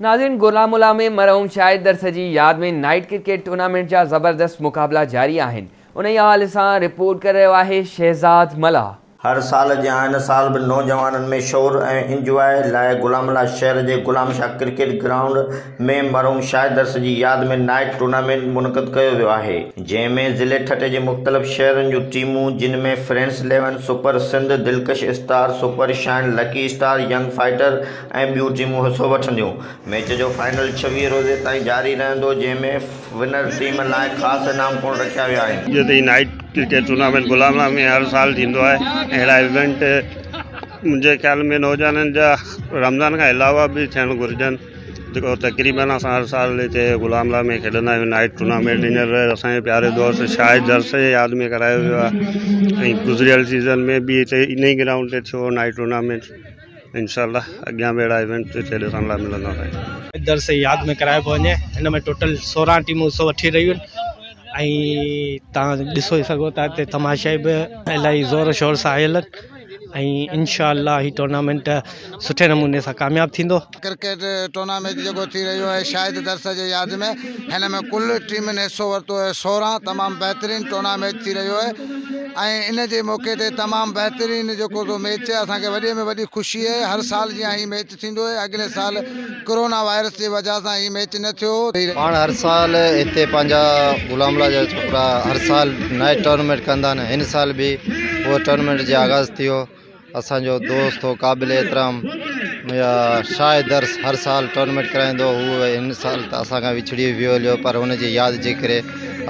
नाज़रीन, गुलामुल्लाह में मरहूम शाहिद दर्स जी याद में नाइट क्रिकेट टूर्नामेंट जा ज़बरदस्त मुक़ाबला जारी आहिनि। उन हवाले सां रिपोर्ट करे रहियो आहे शहज़ाद मल्हा। हर साल जहाँ हिन साल भी नौजवाननि में शोर ऐं इंजॉय लाइ गुलामुल्लाह शहर जे गुलाम शाह क्रिकेट ग्राउंड में मरहूम शाहिद दर्स जी याद में नाइट टूर्नामेंट मुनक़िद कयो वियो आहे, जंहिंमें ज़िले ठटे जे मुख़्तलिफ़ शहरनि जूं टीमूं जिन में फ्रेंड्स 11, सुपर सिंध, दिलकश star, super shine, lucky star, young fighter ऐं ॿियूं टीमूं हिसो वठंदियूं। मैच जो फाइनल 26 रोज़े ताईं जारी रहंदो, जंहिंमें विनर टीम लाइ ख़ासि इनाम पिणु रखिया विया आहिनि। नाइट क्रिकेट टूर्नामेंट गुलामुल्लाह में हर साल थींदो आहे। अहिड़ा इवेंट मुंहिंजे ख्याल में नौजवाननि जा रमज़ान खां अलावा बि थियणु घुरिजनि, जेको तक़रीबन असां हर साल हिते गुलामुल्लाह में खेॾंदा आहियूं नाइट टूर्नामेंट। हींअर असांजे प्यारे दोस्त शाहिद दर्स जे यादि में करायो वियो आहे ऐं गुज़िरियल सीज़न में बि हिते इन ई ग्राउंड ते थियो नाइट टूर्नामेंट। इंशाअल्लाह अॻियां बि अहिड़ा इवेंट हिते ॾिसण लाइ मिलंदा। दर्स जे यादि में करायो पियो वञे। हिन में टोटल 16 टीमूं हिसो वठी रहियूं आहिनि ऐं तव्हां ॾिसो ई सघो था हिते तमाशा बि इलाही ज़ोर शोर सां आयल आहिनि ऐं इंशाअल्लाह ही टूर्नामेंट सुठे नमूने सां कामयाबु थींदो। क्रिकेट टूर्नामेंट जेको थी रहियो आहे शाहिद दर्स जे यादि में, हिन में कुल टीमुनि हिसो वरितो आहे 16। तमामु बहितरीनु टूर्नामेंट थी रहियो आहे ऐं इन जे मौक़े ते तमामु बहितरीनु जेको मैच आहे असांखे वॾे में वॾी ख़ुशी आहे। हर साल जीअं ही मैच थींदो आहे, अॻिले साल कोरोना वायरस जी वजह सां ही मैच न थियो। पाण हर साल हिते पंहिंजा गुलामुल्लाह जा छोकिरा हर साल नाइट टूर्नामेंट कंदा आहिनि। हिन साल बि उहो टूर्नामेंट जो आगाज़ थियो। असांजो दोस्त हो क़ाबिल एतिराम शाहिद दर्स हर साल टूर्नामेंट कराईंदो, हू हिन साल त असांखां विछड़ी वियो हलियो, पर हुनजी यादि जे करे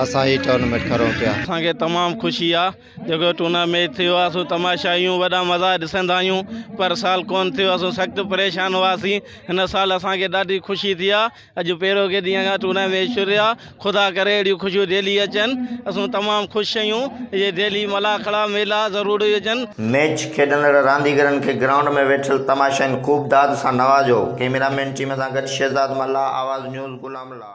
असां ही टूर्नामेंट करूं पिया। असांखे तमामु ख़ुशी आहे जेको टूर्नामेंट थियो आहे, असां तमाशा आहियूं, वॾा मज़ा ॾिसंदा आहियूं, पर साल कोन थियो। असां सख़्तु परेशान हुआसीं। हिन साल असांखे ॾाढी ख़ुशी थी आहे। अॼु पहिरियों के ॾींहं खां टूर्नामेंट शुरू आहे। ख़ुदा करे अहिड़ियूं ख़ुशियूं डेली अचनि। असां तमामु ख़ुशि आहियूं। इहे डेली मलाखड़ा मेला ज़रूरी अचनि। मैच खेॾंदड़ रांदीगरनि खे ग्राउंड में वेठल तमाशाइनि ख़ूब दाद सां नवाजो। कैमरामैन टीम सां गॾु शहज़ाद मल्हा, आवाज़ न्यूज़ गुलामुल्लाह।